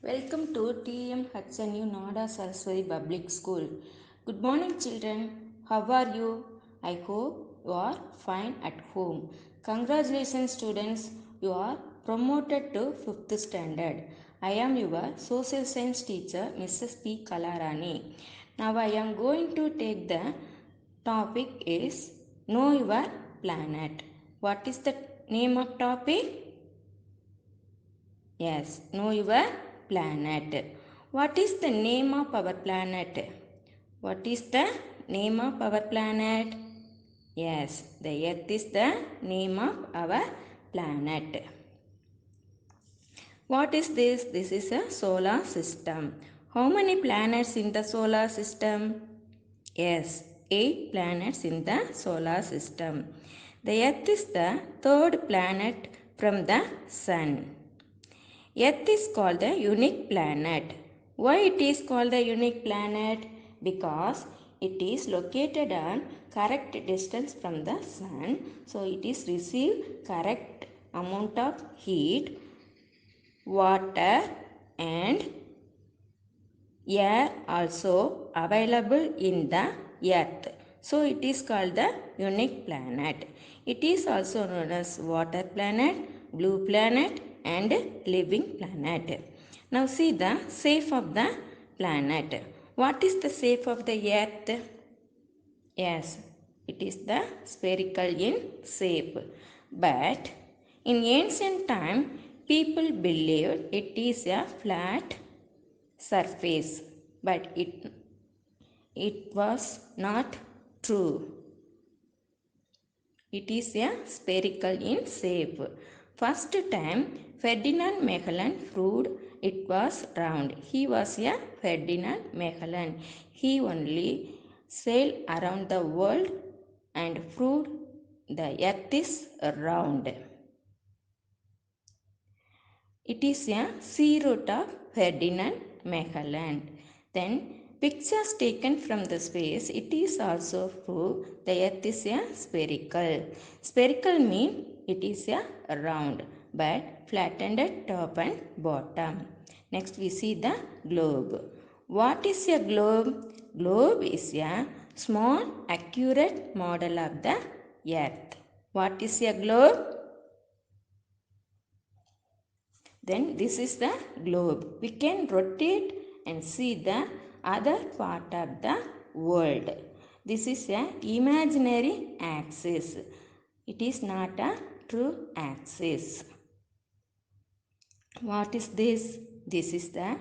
Welcome to TMHNU Nada Saraswati Public School. Good morning, children. How are you? I hope you are fine at home. Congratulations, students. You are promoted to 5th standard. I am your social science teacher, Mrs. P. Kalarani. Now I am going to take the topic is Know Your Planet. What is the name of topic? Yes, know your planet. What is the name of our planet? What is the name of our planet? Yes, the Earth is the name of our planet. What is this? This is a solar system. How many planets in the solar system? Yes, 8 planets in the solar system. The Earth is the third planet from the Sun. Earth is called the unique planet. Why it is called the unique planet? Because it is located on correct distance from the sun. So it is receive correct amount of heat, water and air also available in the earth. So it is called the unique planet. It is also known as water planet, blue planet and living planet. Now see the shape of the planet. What is the shape of the earth? Yes, it is the spherical in shape. But in ancient time, people believed it is a flat surface, but it was not true. It is a spherical in shape. First time Ferdinand Magellan proved it was round. He was a Ferdinand Magellan. He only sailed around the world and proved the earth is round. It is a sea route of Ferdinand Magellan. Then pictures taken from the space, it is also proof the earth is a spherical. Spherical means it is a round but flattened at top and bottom. Next we see the globe. What is a globe? Globe is a small accurate model of the earth. What is a globe? Then this is the globe. We can rotate and see the other part of the world. This is an imaginary axis. It is not a true axis. What is this? This is the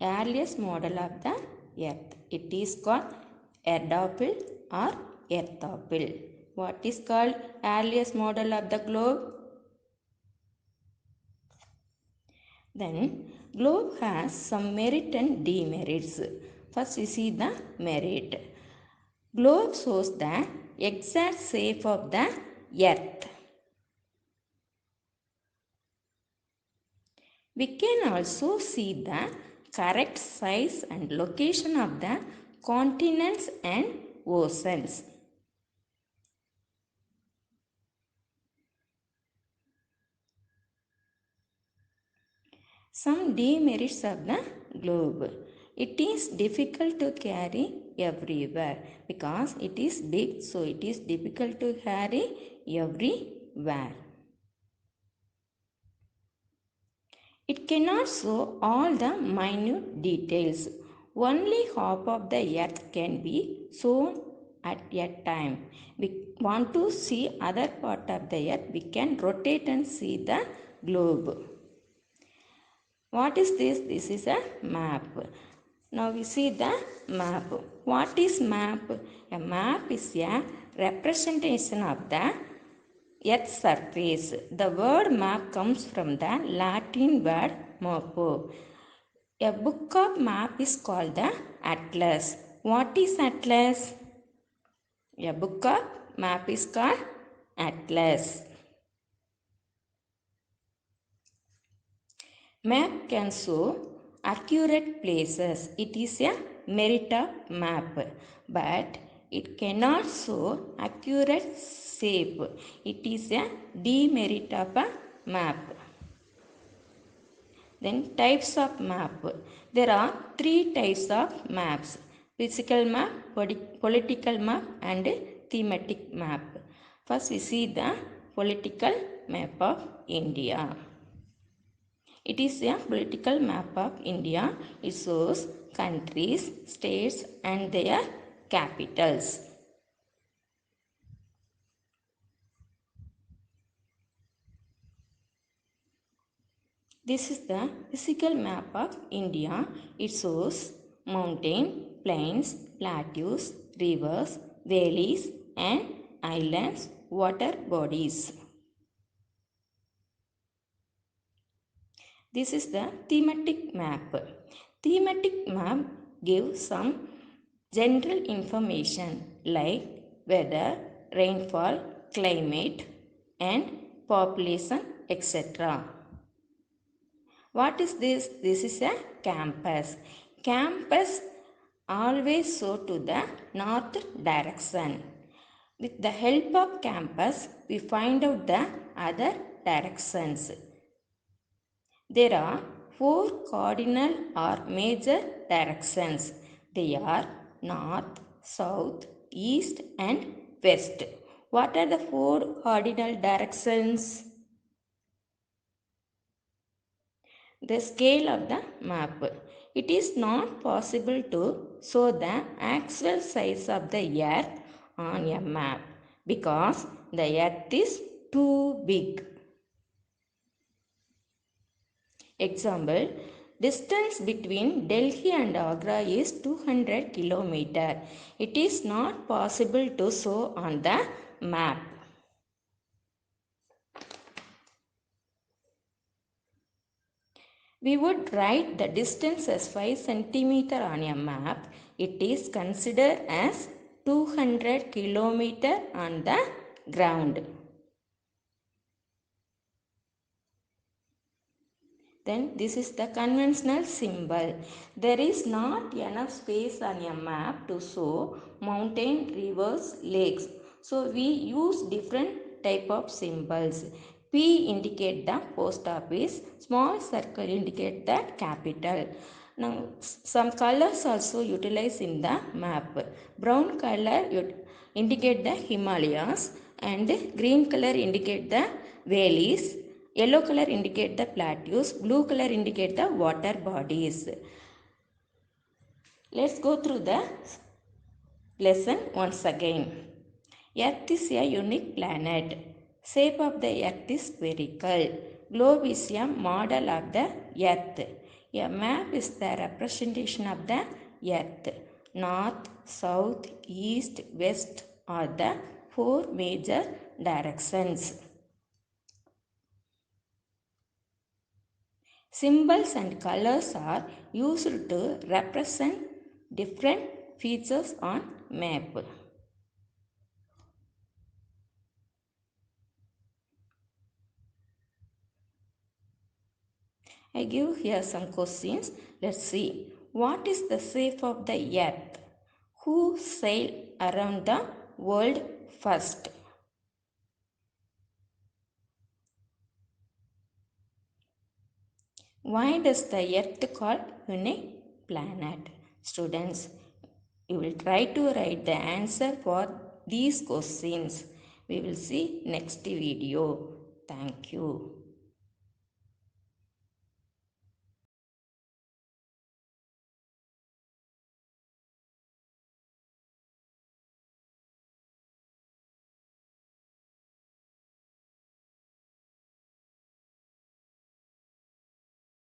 earliest model of the earth. It is called Erdapple or Earthapple. What is called earliest model of the globe? Then globe has some merit and demerits. First we see the merit. Globe shows the exact shape of the earth. We can also see the correct size and location of the continents and oceans. Some demerits of the globe. It is difficult to carry everywhere because it is big, so it is difficult to carry everywhere. It cannot show all the minute details. Only half of the earth can be shown at a time. We want to see other part of the earth, we can rotate and see the globe. What is this? This is a map. Now we see the map. What is map? A map is a representation of the Earth's surface. The word map comes from the Latin word mapo. A book of map is called the Atlas. What is Atlas? A book of map is called Atlas. Map can show accurate places. It is a merit of map, but it cannot show accurate shape. It is a demerit of a map. Then types of map. There are three types of maps: physical map, political map and thematic map. First we see the political map of India. It is a political map of India. It shows countries, states and their capitals. This is the physical map of India. It shows mountain, plains, plateaus, rivers, valleys and islands, water bodies. This is the thematic map. Thematic map gives some general information like weather, rainfall, climate and population, etc. What is this? This is a compass. Compass always show to the north direction. With the help of compass, we find out the other directions. There are 4 cardinal or major directions. They are north, south, east and west. What are the 4 cardinal directions? The scale of the map. It is not possible to show the actual size of the earth on a map because the earth is too big. Example, distance between Delhi and Agra is 200 km. It is not possible to show on the map. We would write the distance as 5 cm on a map. It is considered as 200 km on the ground. Then this is the conventional symbol. There is not enough space on a map to show mountain, rivers, lakes. So we use different type of symbols. P indicate the post office, small circle indicate the capital. Now some colors also utilized in the map. Brown color indicate the Himalayas and green color indicate the valleys. Yellow color indicate the plateaus, blue color indicate the water bodies. Let's go through the lesson once again. Earth is a unique planet. Shape of the earth is spherical. Globe is a model of the earth. A map is the representation of the earth. North, south, east, west are the 4 major directions. Symbols and colors are used to represent different features on map. I give here some questions. Let's see. What is the shape of the earth? Who sailed around the world first? Why does the earth called unique planet? Students, you will try to write the answer for these questions. We will see next video. Thank you.